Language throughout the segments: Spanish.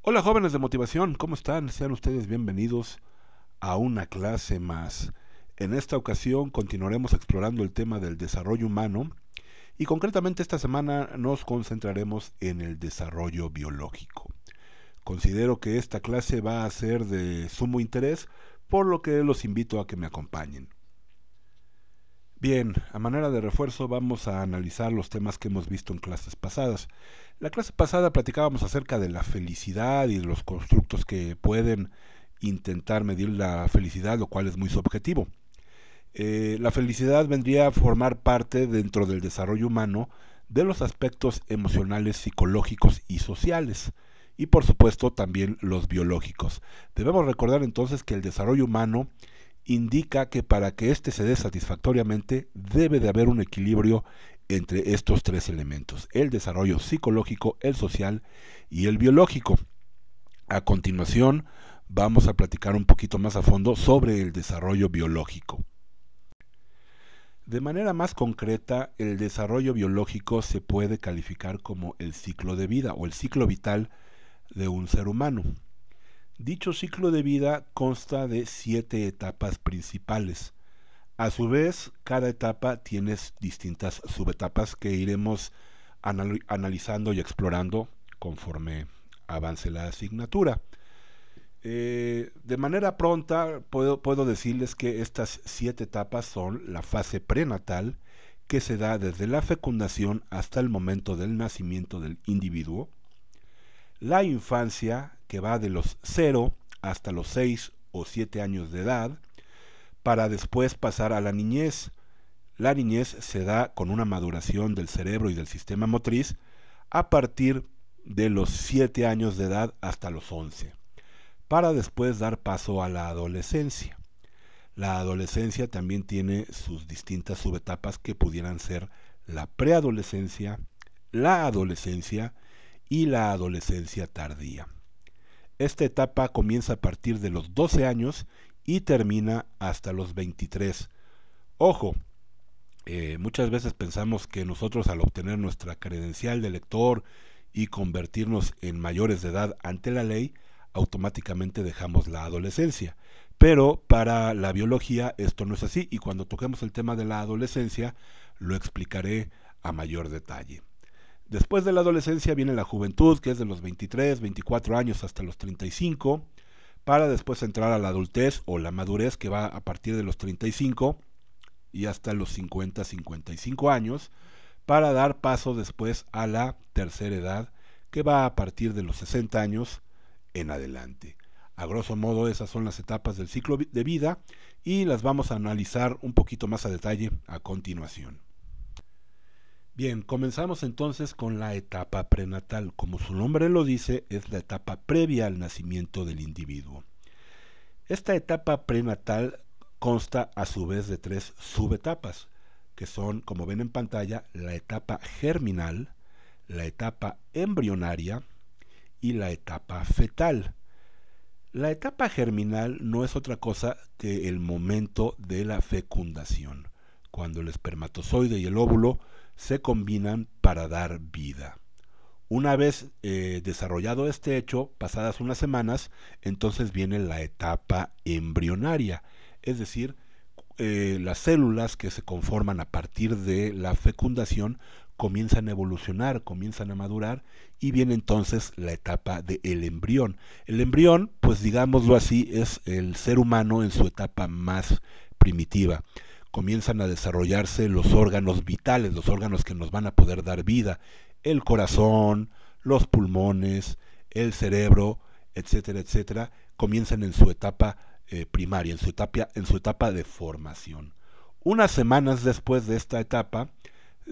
Hola jóvenes de motivación, ¿cómo están? Sean ustedes bienvenidos a una clase más. En esta ocasión continuaremos explorando el tema del desarrollo humano y concretamente esta semana nos concentraremos en el desarrollo biológico. Considero que esta clase va a ser de sumo interés, por lo que los invito a que me acompañen. Bien, a manera de refuerzo vamos a analizar los temas que hemos visto en clases pasadas. La clase pasada platicábamos acerca de la felicidad y de los constructos que pueden intentar medir la felicidad, lo cual es muy subjetivo. La felicidad vendría a formar parte dentro del desarrollo humano de los aspectos emocionales, psicológicos y sociales, y por supuesto también los biológicos. Debemos recordar entonces que el desarrollo humano indica que para que éste se dé satisfactoriamente debe de haber un equilibrio entre estos tres elementos: el desarrollo psicológico, el social y el biológico. A continuación vamos a platicar un poquito más a fondo sobre el desarrollo biológico. De manera más concreta, el desarrollo biológico se puede calificar como el ciclo de vida o el ciclo vital de un ser humano. Dicho ciclo de vida consta de 7 etapas principales. A su vez, cada etapa tiene distintas subetapas que iremos analizando y explorando conforme avance la asignatura. De manera pronta puedo decirles que estas 7 etapas son la fase prenatal, que se da desde la fecundación hasta el momento del nacimiento del individuo; la infancia, que va de los 0 hasta los 6 o 7 años de edad, para después pasar a la niñez. La niñez se da con una maduración del cerebro y del sistema motriz a partir de los 7 años de edad hasta los 11, para después dar paso a la adolescencia. La adolescencia también tiene sus distintas subetapas que pudieran ser la preadolescencia, la adolescencia y la adolescencia tardía. Esta etapa comienza a partir de los 12 años y termina hasta los 23. Ojo, muchas veces pensamos que nosotros, al obtener nuestra credencial de lector y convertirnos en mayores de edad ante la ley, automáticamente dejamos la adolescencia. Pero para la biología esto no es así, y cuando toquemos el tema de la adolescencia lo explicaré a mayor detalle. Después de la adolescencia viene la juventud, que es de los 23, 24 años hasta los 35, para después entrar a la adultez o la madurez, que va a partir de los 35 y hasta los 50, 55 años, para dar paso después a la tercera edad, que va a partir de los 60 años en adelante. A grosso modo, esas son las etapas del ciclo de vida y las vamos a analizar un poquito más a detalle a continuación. Bien, comenzamos entonces con la etapa prenatal. Como su nombre lo dice, es la etapa previa al nacimiento del individuo. Esta etapa prenatal consta a su vez de 3 subetapas, que son, como ven en pantalla, la etapa germinal, la etapa embrionaria y la etapa fetal. La etapa germinal no es otra cosa que el momento de la fecundación, cuando el espermatozoide y el óvulo se combinan para dar vida. Una vez desarrollado este hecho, pasadas unas semanas, entonces viene la etapa embrionaria, es decir, las células que se conforman a partir de la fecundación comienzan a evolucionar, comienzan a madurar, y viene entonces la etapa del embrión. El embrión, pues digámoslo así, es el ser humano en su etapa más primitiva. Comienzan a desarrollarse los órganos vitales, los órganos que nos van a poder dar vida: el corazón, los pulmones, el cerebro, etcétera, etcétera. Comienzan en su etapa primaria, en su etapa de formación. Unas semanas después de esta etapa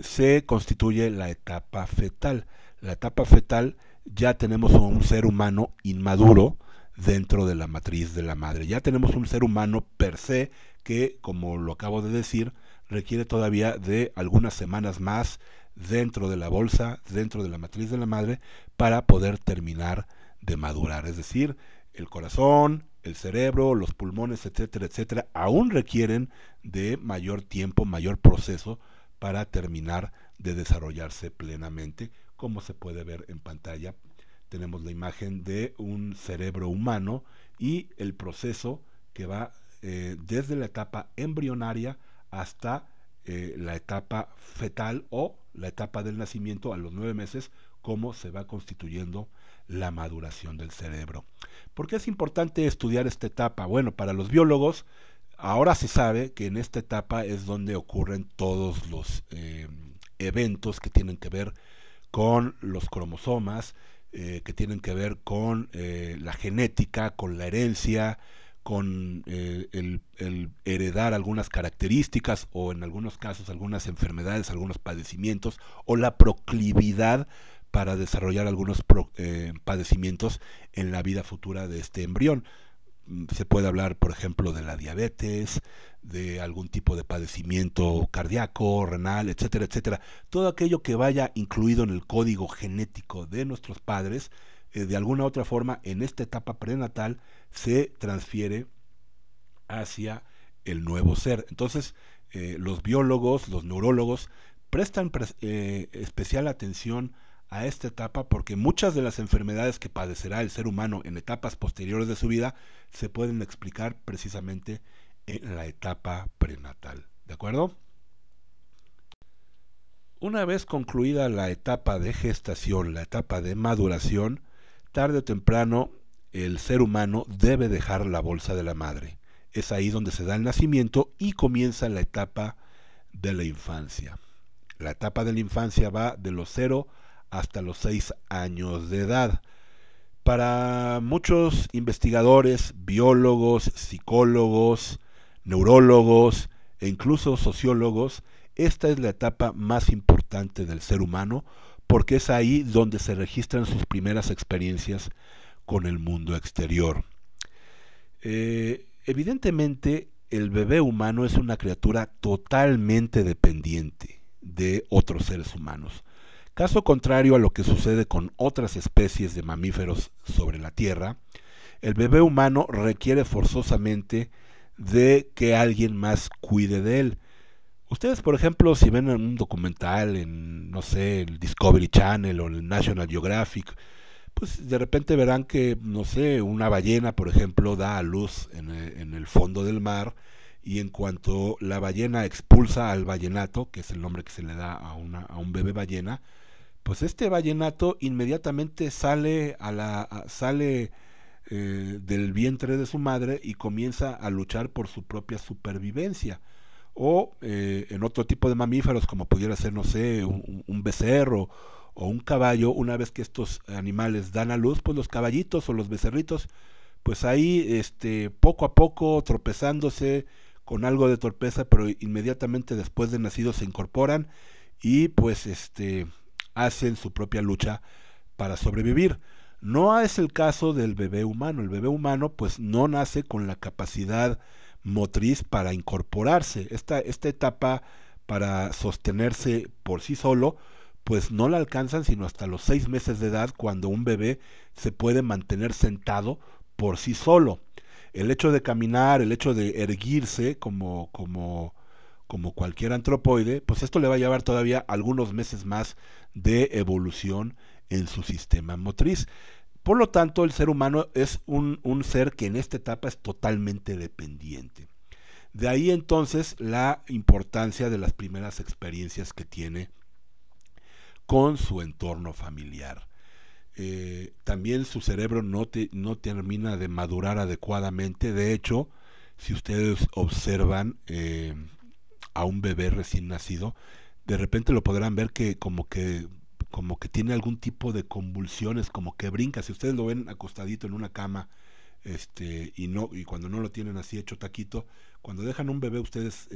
se constituye la etapa fetal. La etapa fetal, ya tenemos un ser humano inmaduro dentro de la matriz de la madre. Ya tenemos un ser humano per se que, como lo acabo de decir, requiere todavía de algunas semanas más dentro de la bolsa, dentro de la matriz de la madre, para poder terminar de madurar. Es decir, el corazón, el cerebro, los pulmones, etcétera, etcétera, aún requieren de mayor tiempo, mayor proceso para terminar de desarrollarse plenamente, como se puede ver en pantalla tenemos la imagen de un cerebro humano y el proceso que va desde la etapa embrionaria hasta la etapa fetal o la etapa del nacimiento a los 9 meses, cómo se va constituyendo la maduración del cerebro. ¿Por qué es importante estudiar esta etapa? Bueno, para los biólogos, ahora se sabe que en esta etapa es donde ocurren todos los eventos que tienen que ver con los cromosomas, que tienen que ver con la genética, con la herencia, con el heredar algunas características o en algunos casos algunas enfermedades, algunos padecimientos o la proclividad para desarrollar algunos padecimientos en la vida futura de este embrión. Se puede hablar, por ejemplo, de la diabetes, de algún tipo de padecimiento cardíaco, renal, etcétera, etcétera. Todo aquello que vaya incluido en el código genético de nuestros padres, de alguna u otra forma, en esta etapa prenatal, se transfiere hacia el nuevo ser. Entonces, los biólogos, los neurólogos, prestan especial atención a esta etapa porque muchas de las enfermedades que padecerá el ser humano en etapas posteriores de su vida se pueden explicar precisamente en la etapa prenatal. ¿De acuerdo? Una vez concluida la etapa de gestación, la etapa de maduración, tarde o temprano el ser humano debe dejar la bolsa de la madre. Es ahí donde se da el nacimiento y comienza la etapa de la infancia. La etapa de la infancia va de los 0 hasta los 6 años de edad. Para muchos investigadores, biólogos, psicólogos, neurólogos e incluso sociólogos, esta es la etapa más importante del ser humano porque es ahí donde se registran sus primeras experiencias con el mundo exterior. Evidentemente, el bebé humano es una criatura totalmente dependiente de otros seres humanos. Caso contrario a lo que sucede con otras especies de mamíferos sobre la Tierra, el bebé humano requiere forzosamente de que alguien más cuide de él. Ustedes, por ejemplo, si ven un documental en, no sé, el Discovery Channel o el National Geographic, pues de repente verán que, no sé, una ballena, por ejemplo, da a luz en el fondo del mar y en cuanto la ballena expulsa al ballenato, que es el nombre que se le da a un bebé ballena, pues este vallenato inmediatamente sale del vientre de su madre y comienza a luchar por su propia supervivencia. O en otro tipo de mamíferos, como pudiera ser, no sé, un becerro o un caballo, una vez que estos animales dan a luz, pues los caballitos o los becerritos, pues ahí poco a poco tropezándose con algo de torpeza, pero inmediatamente después de nacidos se incorporan y pues hacen su propia lucha para sobrevivir. No es el caso del bebé humano. El bebé humano pues no nace con la capacidad motriz para incorporarse. Esta etapa para sostenerse por sí solo pues no la alcanzan sino hasta los 6 meses de edad, cuando un bebé se puede mantener sentado por sí solo. El hecho de caminar, el hecho de erguirse como cualquier antropoide, pues esto le va a llevar todavía algunos meses más de evolución en su sistema motriz. Por lo tanto, el ser humano es un ser que en esta etapa es totalmente dependiente. De ahí entonces la importancia de las primeras experiencias que tiene con su entorno familiar. También su cerebro no termina de madurar adecuadamente. De hecho, si ustedes observan a un bebé recién nacido, de repente lo podrán ver que como que tiene algún tipo de convulsiones, como que brinca. Si ustedes lo ven acostadito en una cama, y cuando no lo tienen así hecho taquito, cuando dejan un bebé ustedes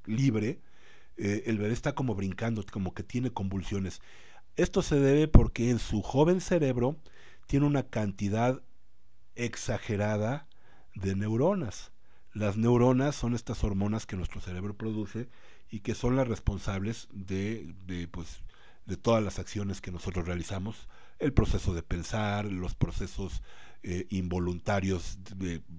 libre, el bebé está como brincando, como que tiene convulsiones. Esto se debe porque en su joven cerebro tiene una cantidad exagerada de neuronas. Las neuronas son estas hormonas que nuestro cerebro produce y que son las responsables de todas las acciones que nosotros realizamos, el proceso de pensar, los procesos involuntarios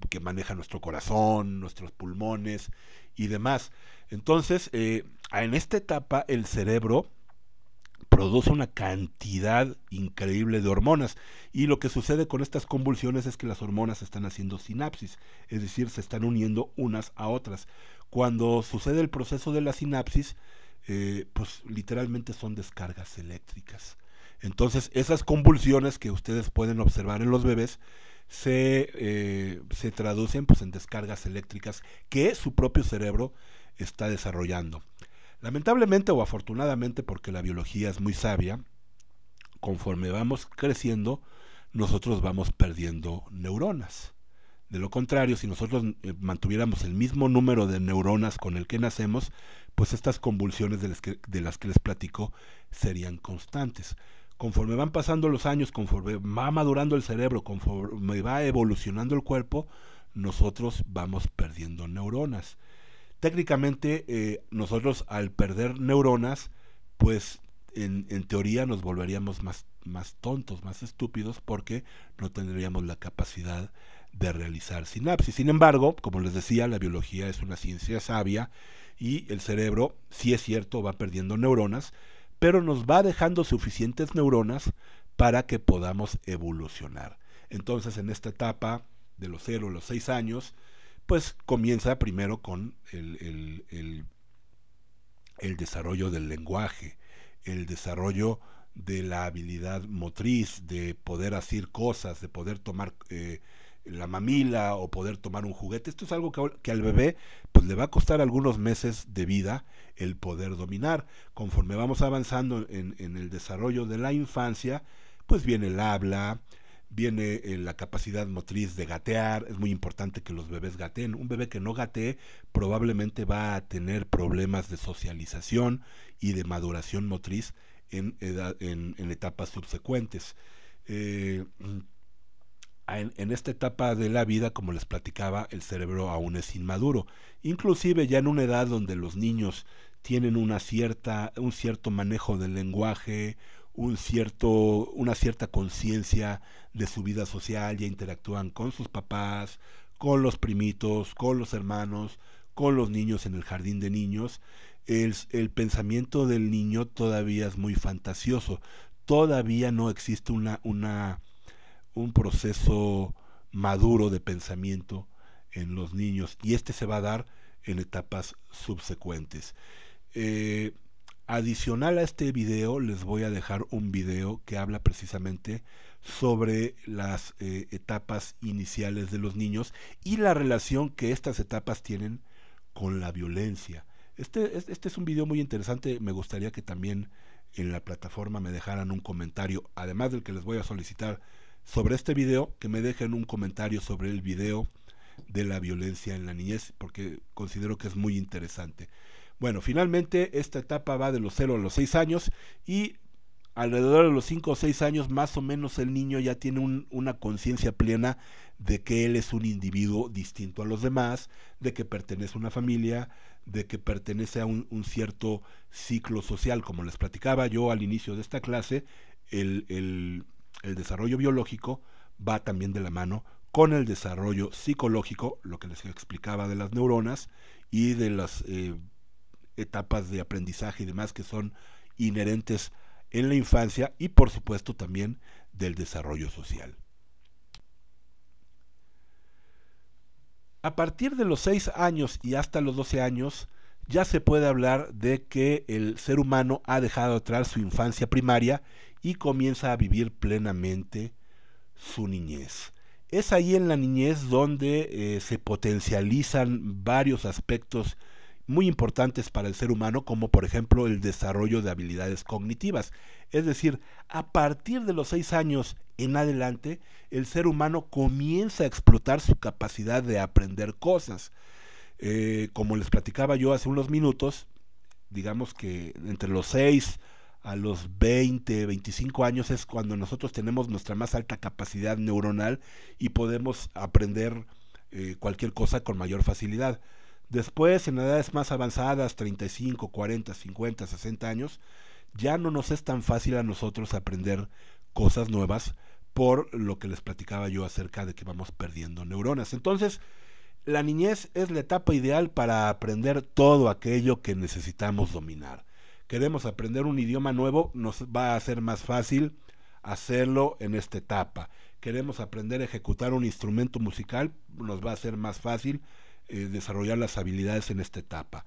que maneja nuestro corazón, nuestros pulmones y demás. Entonces, en esta etapa el cerebro produce una cantidad increíble de hormonas, y lo que sucede con estas convulsiones es que las hormonas están haciendo sinapsis, es decir, se están uniendo unas a otras. Cuando sucede el proceso de la sinapsis, pues literalmente son descargas eléctricas. Entonces esas convulsiones que ustedes pueden observar en los bebés se traducen pues en descargas eléctricas que su propio cerebro está desarrollando. Lamentablemente o afortunadamente, porque la biología es muy sabia, conforme vamos creciendo, nosotros vamos perdiendo neuronas. De lo contrario, si nosotros mantuviéramos el mismo número de neuronas con el que nacemos, pues estas convulsiones de las que les platico serían constantes. Conforme van pasando los años, conforme va madurando el cerebro, conforme va evolucionando el cuerpo, nosotros vamos perdiendo neuronas. Técnicamente, nosotros al perder neuronas, pues en teoría nos volveríamos más tontos, más estúpidos, porque no tendríamos la capacidad de realizar sinapsis. Sin embargo, como les decía, la biología es una ciencia sabia y el cerebro, sí es cierto, va perdiendo neuronas, pero nos va dejando suficientes neuronas para que podamos evolucionar. Entonces, en esta etapa de los 0 a los 6 años, pues comienza primero con el desarrollo del lenguaje, el desarrollo de la habilidad motriz, de poder hacer cosas, de poder tomar la mamila o poder tomar un juguete. Esto es algo que al bebé pues le va a costar algunos meses de vida el poder dominar. Conforme vamos avanzando en el desarrollo de la infancia, pues viene el habla, viene la capacidad motriz de gatear. Es muy importante que los bebés gateen. Un bebé que no gatee probablemente va a tener problemas de socialización y de maduración motriz en etapas subsecuentes. En esta etapa de la vida, como les platicaba, el cerebro aún es inmaduro. Inclusive ya en una edad donde los niños tienen un cierto manejo del lenguaje, una cierta conciencia de su vida social, ya interactúan con sus papás, con los primitos, con los hermanos, con los niños en el jardín de niños. El pensamiento del niño todavía es muy fantasioso. Todavía no existe un proceso maduro de pensamiento en los niños, y este se va a dar en etapas subsecuentes. Adicional a este video, les voy a dejar un video que habla precisamente sobre las etapas iniciales de los niños y la relación que estas etapas tienen con la violencia. Este es un video muy interesante. Me gustaría que también en la plataforma me dejaran un comentario, además del que les voy a solicitar sobre este video, que me dejen un comentario sobre el video de la violencia en la niñez, porque considero que es muy interesante. Bueno, finalmente esta etapa va de los 0 a los 6 años, y alrededor de los 5 o 6 años más o menos el niño ya tiene una conciencia plena de que él es un individuo distinto a los demás, de que pertenece a una familia, de que pertenece a un cierto ciclo social. Como les platicaba yo al inicio de esta clase, el desarrollo biológico va también de la mano con el desarrollo psicológico, lo que les explicaba de las neuronas y de las etapas de aprendizaje y demás que son inherentes en la infancia, y por supuesto también del desarrollo social. A partir de los 6 años y hasta los 12 años ya se puede hablar de que el ser humano ha dejado atrás su infancia primaria y comienza a vivir plenamente su niñez. Es ahí en la niñez donde se potencializan varios aspectos muy importantes para el ser humano, como por ejemplo el desarrollo de habilidades cognitivas. Es decir, a partir de los 6 años en adelante, el ser humano comienza a explotar su capacidad de aprender cosas. Como les platicaba yo hace unos minutos, digamos que entre los 6 a los 20, 25 años es cuando nosotros tenemos nuestra más alta capacidad neuronal y podemos aprender cualquier cosa con mayor facilidad. Después, en edades más avanzadas, 35, 40, 50, 60 años, ya no nos es tan fácil a nosotros aprender cosas nuevas, por lo que les platicaba yo acerca de que vamos perdiendo neuronas. Entonces, la niñez es la etapa ideal para aprender todo aquello que necesitamos dominar. Queremos aprender un idioma nuevo, nos va a ser más fácil hacerlo en esta etapa. Queremos aprender a ejecutar un instrumento musical, nos va a ser más fácil desarrollar las habilidades en esta etapa.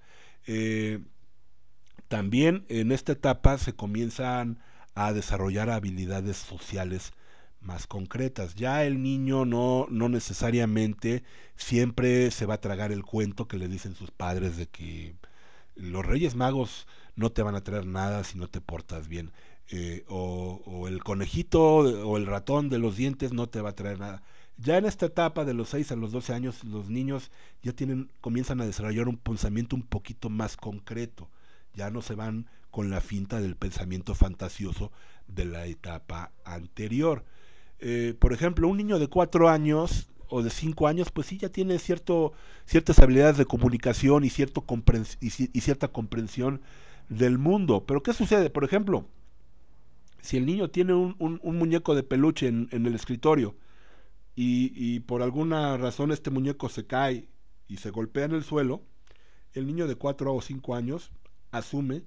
También en esta etapa se comienzan a desarrollar habilidades sociales más concretas. Ya el niño no necesariamente siempre se va a tragar el cuento que le dicen sus padres de que los Reyes Magos no te van a traer nada si no te portas bien. O el conejito o el ratón de los dientes no te va a traer nada. Ya en esta etapa de los 6 a los 12 años, los niños ya comienzan a desarrollar un pensamiento un poquito más concreto. Ya no se van con la finta del pensamiento fantasioso de la etapa anterior. Por ejemplo, un niño de 4 años o de 5 años, pues sí ya tiene ciertas habilidades de comunicación y cierta comprensión del mundo. Pero ¿qué sucede? Por ejemplo, si el niño tiene un muñeco de peluche en el escritorio y por alguna razón este muñeco se cae y se golpea en el suelo, el niño de 4 o 5 años asume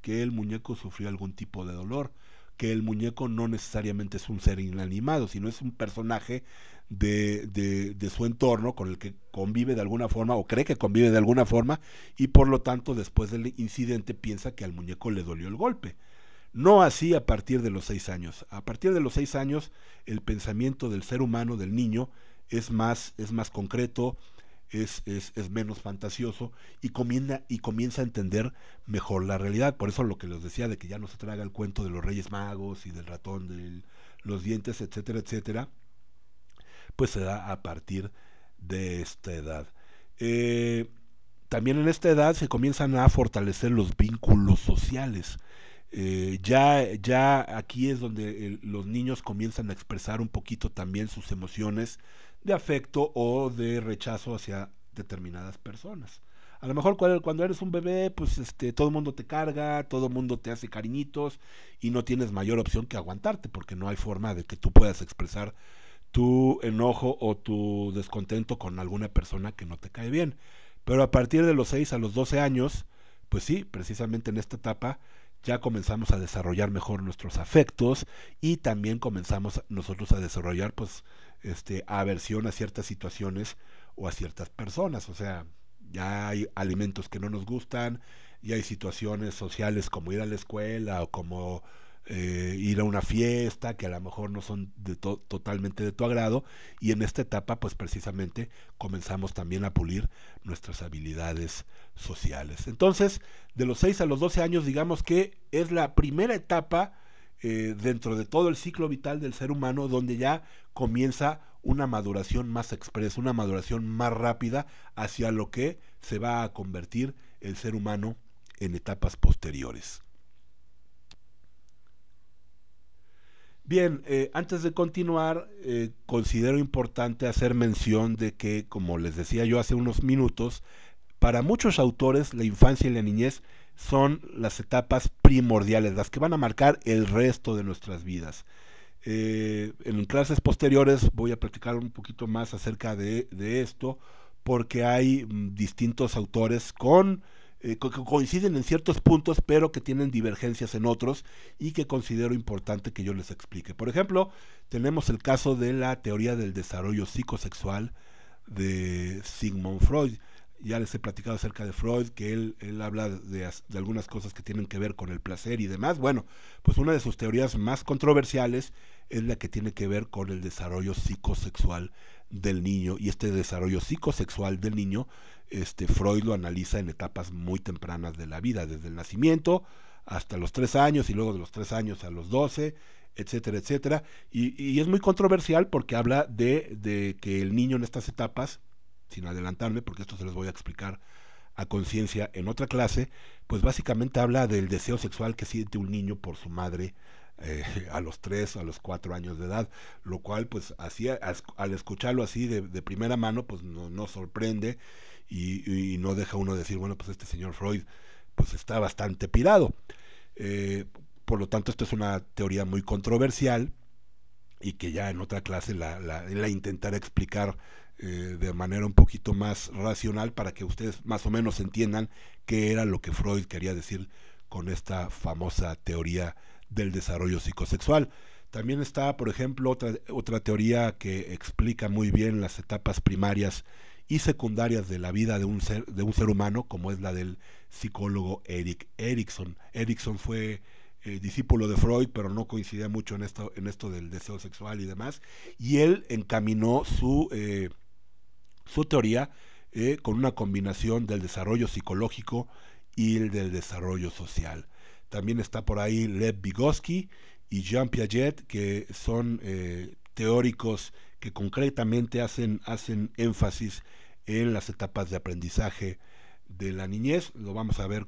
que el muñeco sufrió algún tipo de dolor, que el muñeco no necesariamente es un ser inanimado, sino es un personaje de su entorno con el que convive de alguna forma o cree que convive de alguna forma, y por lo tanto después del incidente piensa que al muñeco le dolió el golpe. No así a partir de los 6 años. A partir de los 6 años el pensamiento del ser humano, del niño, es más concreto, es menos fantasioso y comienza a entender mejor la realidad. Por eso lo que les decía de que ya no se traga el cuento de los Reyes Magos y del ratón de los dientes, etcétera, etcétera, pues se da a partir de esta edad. También en esta edad se comienzan a fortalecer los vínculos sociales. Ya aquí es donde los niños comienzan a expresar un poquito también sus emociones de afecto o de rechazo hacia determinadas personas. A lo mejor cuando eres un bebé, pues todo el mundo te carga, todo el mundo te hace cariñitos y no tienes mayor opción que aguantarte, porque no hay forma de que tú puedas expresar tu enojo o tu descontento con alguna persona que no te cae bien. Pero a partir de los 6 a los 12 años, pues sí, precisamente en esta etapa ya comenzamos a desarrollar mejor nuestros afectos y también comenzamos nosotros a desarrollar pues aversión a ciertas situaciones o a ciertas personas. O sea, ya hay alimentos que no nos gustan, y hay situaciones sociales como ir a la escuela o como ir a una fiesta que a lo mejor no son totalmente de tu agrado, y en esta etapa pues precisamente comenzamos también a pulir nuestras habilidades sociales. Entonces, de los 6 a los 12 años, digamos que es la primera etapa dentro de todo el ciclo vital del ser humano, donde ya comienza una maduración más expresa, una maduración más rápida hacia lo que se va a convertir el ser humano en etapas posteriores. Bien, antes de continuar, considero importante hacer mención de que, como les decía yo hace unos minutos, para muchos autores la infancia y la niñez son las etapas primordiales, las que van a marcar el resto de nuestras vidas. En clases posteriores voy a platicar un poquito más acerca de esto, porque hay distintos autores que coinciden en ciertos puntos, pero que tienen divergencias en otros y que considero importante que yo les explique. Por ejemplo, tenemos el caso de la teoría del desarrollo psicosexual de Sigmund Freud. Ya les he platicado acerca de Freud, que él habla de algunas cosas que tienen que ver con el placer y demás. Bueno, pues una de sus teorías más controversiales es la que tiene que ver con el desarrollo psicosexual del niño, y este desarrollo psicosexual del niño Freud lo analiza en etapas muy tempranas de la vida, desde el nacimiento hasta los 3 años y luego de los 3 años a los 12, etcétera, etcétera. Y es muy controversial porque habla de que el niño en estas etapas, sin adelantarme, porque esto se los voy a explicar a conciencia en otra clase, pues básicamente habla del deseo sexual que siente un niño por su madre a los 3 o a los 4 años de edad, lo cual pues así, al escucharlo así de primera mano, pues no sorprende y no deja uno decir, bueno, pues este señor Freud pues está bastante pirado. Por lo tanto, esto es una teoría muy controversial y que ya en otra clase la intentaré explicar de manera un poquito más racional, para que ustedes más o menos entiendan qué era lo que Freud quería decir con esta famosa teoría del desarrollo psicosexual. También está, por ejemplo, otra teoría que explica muy bien las etapas primarias y secundarias de la vida de un ser humano, como es la del psicólogo Erik Erikson. Erikson fue discípulo de Freud, pero no coincidía mucho en esto del deseo sexual y demás, y él encaminó su teoría con una combinación del desarrollo psicológico y el del desarrollo social. También está por ahí Lev Vygotsky y Jean Piaget, que son teóricos que concretamente hacen énfasis en las etapas de aprendizaje de la niñez. Lo vamos a ver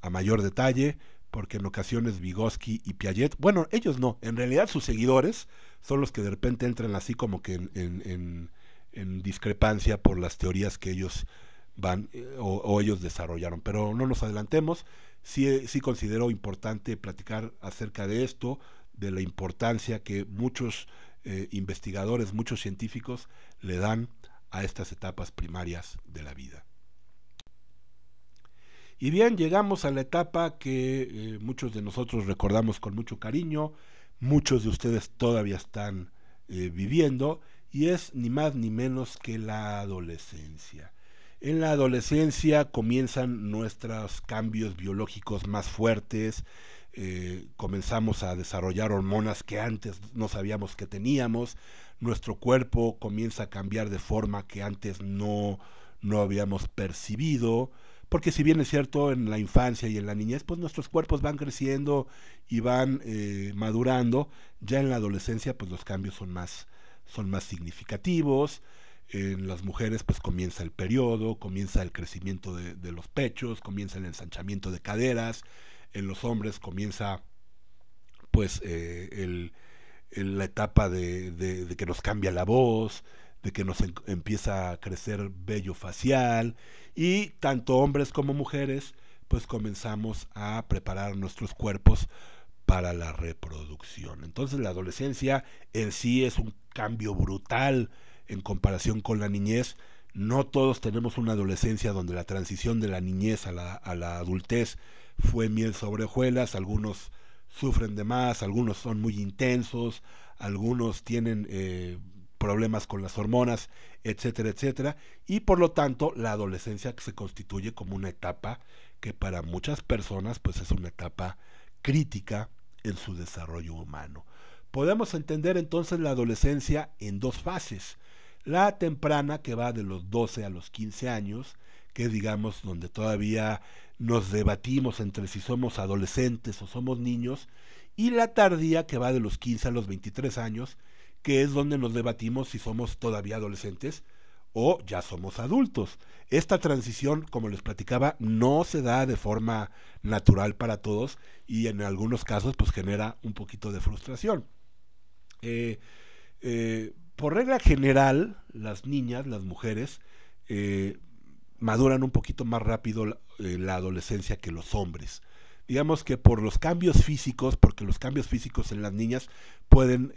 a mayor detalle, porque en ocasiones Vygotsky y Piaget, bueno, ellos no, en realidad sus seguidores son los que de repente entran así como que en discrepancia por las teorías que ellos van o ellos desarrollaron. Pero no nos adelantemos. Sí considero importante platicar acerca de esto, de la importancia que muchos investigadores, muchos científicos le dan a estas etapas primarias de la vida. Y bien, llegamos a la etapa que muchos de nosotros recordamos con mucho cariño, muchos de ustedes todavía están viviendo, y es ni más ni menos que la adolescencia. En la adolescencia comienzan nuestros cambios biológicos más fuertes, comenzamos a desarrollar hormonas que antes no sabíamos que teníamos, nuestro cuerpo comienza a cambiar de forma que antes no habíamos percibido, porque si bien es cierto en la infancia y en la niñez, pues nuestros cuerpos van creciendo y van madurando, ya en la adolescencia pues los cambios son más significativos. En las mujeres pues comienza el periodo, comienza el crecimiento de los pechos, comienza el ensanchamiento de caderas. En los hombres comienza pues la etapa de que nos cambia la voz, de que nos empieza a crecer vello facial, y tanto hombres como mujeres pues comenzamos a preparar nuestros cuerpos para la reproducción. Entonces la adolescencia en sí es un cambio brutal en comparación con la niñez. No todos tenemos una adolescencia donde la transición de la niñez a la adultez fue miel sobre hojuelas. Algunos sufren de más, algunos son muy intensos, algunos tienen problemas con las hormonas, etcétera, etcétera, y por lo tanto la adolescencia se constituye como una etapa que para muchas personas pues es una etapa crítica en su desarrollo humano. Podemos entender entonces la adolescencia en dos fases: la temprana, que va de los 12 a los 15 años, que es, digamos, donde todavía nos debatimos entre si somos adolescentes o somos niños, y la tardía, que va de los 15 a los 23 años, que es donde nos debatimos si somos todavía adolescentes o ya somos adultos. Esta transición, como les platicaba, no se da de forma natural para todos, y en algunos casos pues genera un poquito de frustración. Por regla general, las niñas, las mujeres, maduran un poquito más rápido la adolescencia que los hombres. Digamos que por los cambios físicos, porque los cambios físicos en las niñas pueden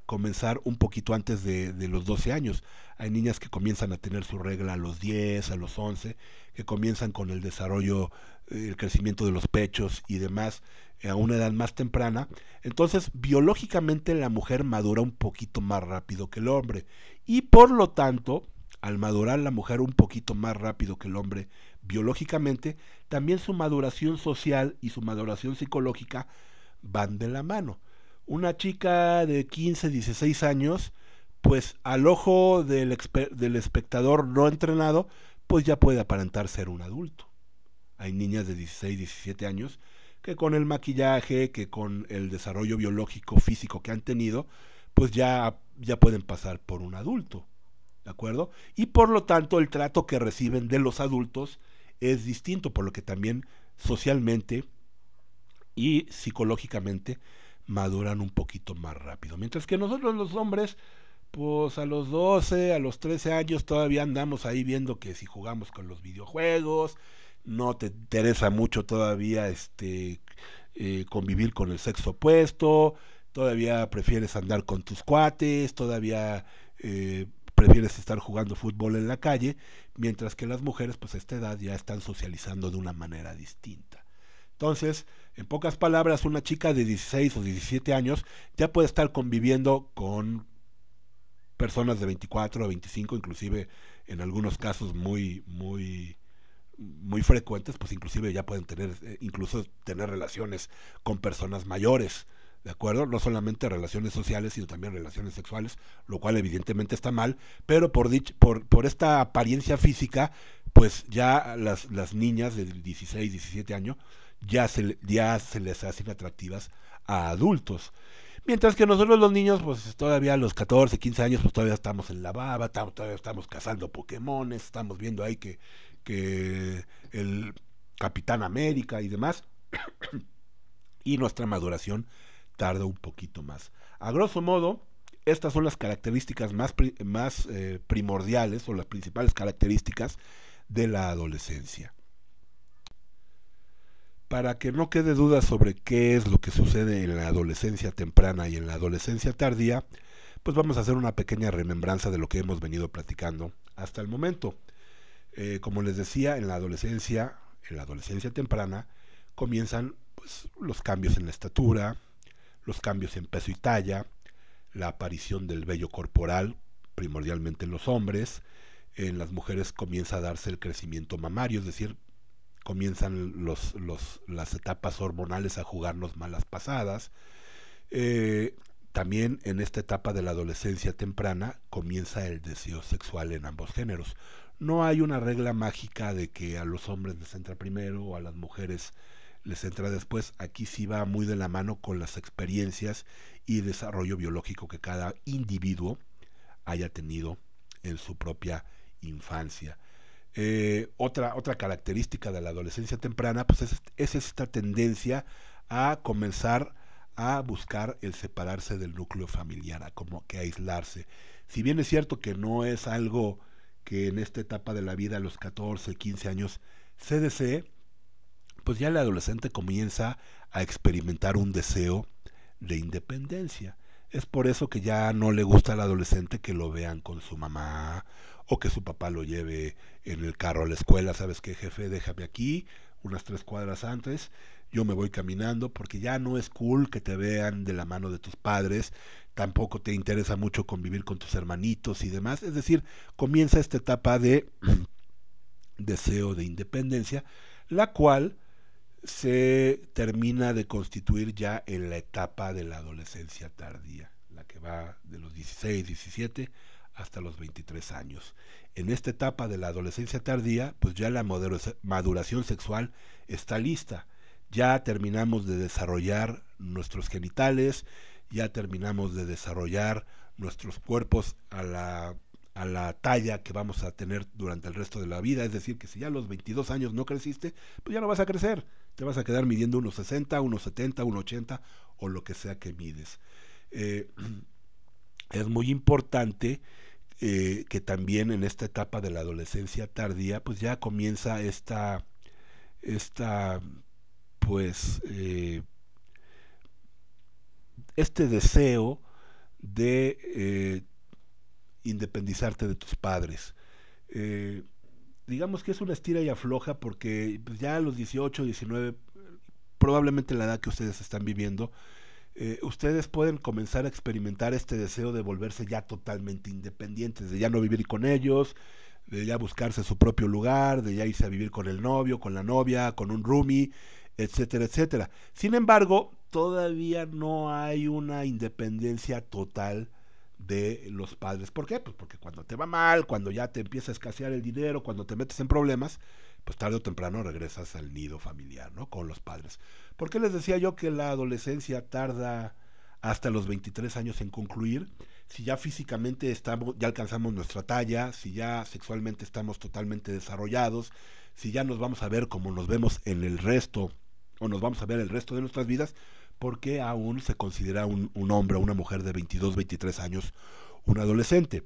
comenzar un poquito antes de los 12 años. Hay niñas que comienzan a tener su regla a los 10, a los 11, que comienzan con el desarrollo, el crecimiento de los pechos y demás a una edad más temprana. Entonces, biológicamente la mujer madura un poquito más rápido que el hombre, y por lo tanto, al madurar la mujer un poquito más rápido que el hombre biológicamente, también su maduración social y su maduración psicológica van de la mano. Una chica de 15, 16 años, pues al ojo del espectador no entrenado, pues ya puede aparentar ser un adulto. Hay niñas de 16, 17 años que con el maquillaje, que con el desarrollo biológico, físico que han tenido, pues ya pueden pasar por un adulto, ¿de acuerdo? Y por lo tanto el trato que reciben de los adultos es distinto, por lo que también socialmente y psicológicamente maduran un poquito más rápido. Mientras que nosotros los hombres, pues a los 12, a los 13 años todavía andamos ahí viendo que si jugamos con los videojuegos, no te interesa mucho todavía convivir con el sexo opuesto, todavía prefieres andar con tus cuates, todavía prefieres estar jugando fútbol en la calle, mientras que las mujeres pues a esta edad ya están socializando de una manera distinta. Entonces, en pocas palabras, una chica de 16 o 17 años ya puede estar conviviendo con personas de 24 a 25, inclusive en algunos casos muy frecuentes, pues inclusive ya pueden tener, incluso tener relaciones con personas mayores, ¿de acuerdo? No solamente relaciones sociales, sino también relaciones sexuales, lo cual evidentemente está mal, pero por esta apariencia física, pues ya las niñas de 16, 17 años ya se les hacen atractivas a adultos. Mientras que nosotros los niños, pues todavía a los 14, 15 años, pues todavía estamos en la baba, todavía estamos cazando Pokémones, estamos viendo ahí que el Capitán América y demás, y nuestra maduración tarda un poquito más. A grosso modo, estas son las características más primordiales o las principales características de la adolescencia. Para que no quede duda sobre qué es lo que sucede en la adolescencia temprana y en la adolescencia tardía, pues vamos a hacer una pequeña remembranza de lo que hemos venido platicando hasta el momento. Como les decía, en la adolescencia temprana, comienzan pues, los cambios en la estatura, los cambios en peso y talla, la aparición del vello corporal, primordialmente en los hombres. En las mujeres comienza a darse el crecimiento mamario, es decir, comienzan las etapas hormonales a jugarnos malas pasadas. También en esta etapa de la adolescencia temprana comienza el deseo sexual en ambos géneros. No hay una regla mágica de que a los hombres les entra primero o a las mujeres les entra después. Aquí sí va muy de la mano con las experiencias y desarrollo biológico que cada individuo haya tenido en su propia infancia. Otra característica de la adolescencia temprana pues es esta tendencia a comenzar a buscar el separarse del núcleo familiar, a como que aislarse. Si bien es cierto que no es algo que en esta etapa de la vida, a los 14, 15 años, se desee, pues ya el adolescente comienza a experimentar un deseo de independencia. Es por eso que ya no le gusta al adolescente que lo vean con su mamá o que su papá lo lleve en el carro a la escuela. ¿Sabes qué, jefe? Déjame aquí, unas 3 cuadras antes, yo me voy caminando, porque ya no es cool que te vean de la mano de tus padres, tampoco te interesa mucho convivir con tus hermanitos y demás. Es decir, comienza esta etapa de deseo de independencia, la cual se termina de constituir ya en la etapa de la adolescencia tardía, la que va de los 16, 17 hasta los 23 años. En esta etapa de la adolescencia tardía, pues ya la maduración sexual está lista. Ya terminamos de desarrollar nuestros genitales, ya terminamos de desarrollar nuestros cuerpos a la talla que vamos a tener durante el resto de la vida. Es decir, que si ya a los 22 años no creciste, pues ya no vas a crecer. Te vas a quedar midiendo unos 60, unos 70, unos 80 o lo que sea que mides. Es muy importante que también en esta etapa de la adolescencia tardía, pues ya comienza esta pues este deseo de independizarte de tus padres. Digamos que es una estira y afloja, porque pues ya a los 18, 19, probablemente la edad que ustedes están viviendo, ustedes pueden comenzar a experimentar este deseo de volverse ya totalmente independientes, de ya no vivir con ellos, de ya buscarse su propio lugar, de ya irse a vivir con el novio, con la novia, con un roomie, etcétera, etcétera. Sin embargo, todavía no hay una independencia total de los padres. ¿Por qué? Pues porque cuando te va mal, cuando ya te empieza a escasear el dinero, cuando te metes en problemas, pues tarde o temprano regresas al nido familiar, ¿no? Con los padres. ¿Por qué les decía yo que la adolescencia tarda hasta los 23 años en concluir? Si ya físicamente ya alcanzamos nuestra talla, si ya sexualmente estamos totalmente desarrollados, si ya nos vamos a ver como nos vemos en el resto, o nos vamos a ver el resto de nuestras vidas, ¿por qué aún se considera un hombre o una mujer de 22, 23 años un adolescente?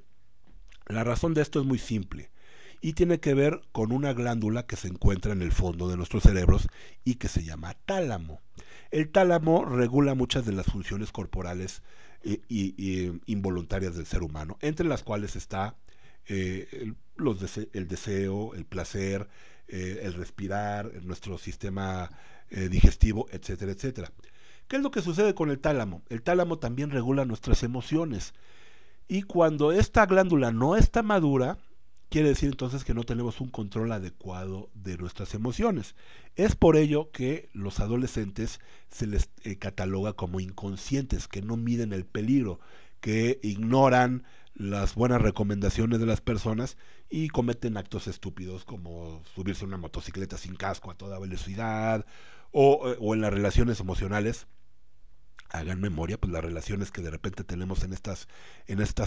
La razón de esto es muy simple y tiene que ver con una glándula que se encuentra en el fondo de nuestros cerebros y que se llama tálamo. El tálamo regula muchas de las funciones corporales involuntarias del ser humano, entre las cuales está el deseo, el placer, el respirar, nuestro sistema digestivo, etcétera, etcétera. ¿Qué es lo que sucede con el tálamo? El tálamo también regula nuestras emociones. Y cuando esta glándula no está madura, quiere decir entonces que no tenemos un control adecuado de nuestras emociones. Es por ello que los adolescentes se les cataloga como inconscientes, que no miden el peligro, que ignoran las buenas recomendaciones de las personas y cometen actos estúpidos como subirse a una motocicleta sin casco a toda velocidad o en las relaciones emocionales. Hagan memoria, pues las relaciones que de repente tenemos en estas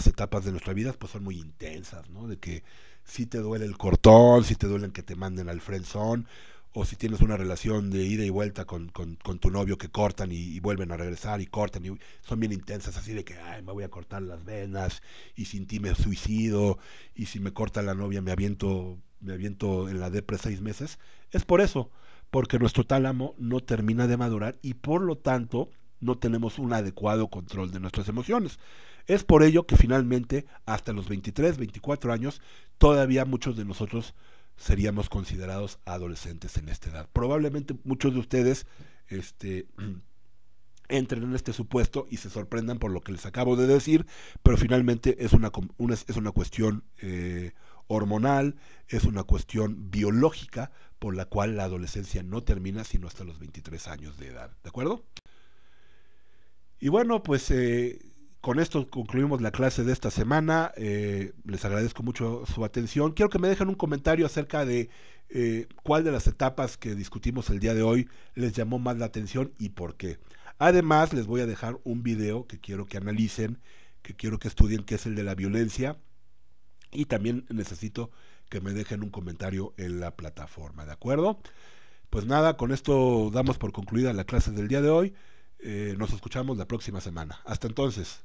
etapas de nuestra vida, pues son muy intensas, ¿no? De que si te duele el cortón, si te duelen que te manden al friendzone, o si tienes una relación de ida y vuelta con tu novio que cortan y vuelven a regresar y cortan, y son bien intensas, así de que, ay, me voy a cortar las venas, y sin ti me suicido, y si me corta la novia me aviento en la depre 6 meses. Es por eso, porque nuestro tálamo no termina de madurar y por lo tanto no tenemos un adecuado control de nuestras emociones. Es por ello que finalmente, hasta los 23, 24 años, todavía muchos de nosotros seríamos considerados adolescentes en esta edad. Probablemente muchos de ustedes entren en este supuesto y se sorprendan por lo que les acabo de decir, pero finalmente es una cuestión hormonal, es una cuestión biológica por la cual la adolescencia no termina sino hasta los 23 años de edad. ¿De acuerdo? Y bueno, pues con esto concluimos la clase de esta semana. Les agradezco mucho su atención. Quiero que me dejen un comentario acerca de cuál de las etapas que discutimos el día de hoy les llamó más la atención y por qué. Además, les voy a dejar un video que quiero que analicen, que quiero que estudien, que es el de la violencia. Y también necesito que me dejen un comentario en la plataforma, ¿de acuerdo? Pues nada, con esto damos por concluida la clase del día de hoy. Nos escuchamos la próxima semana. Hasta entonces.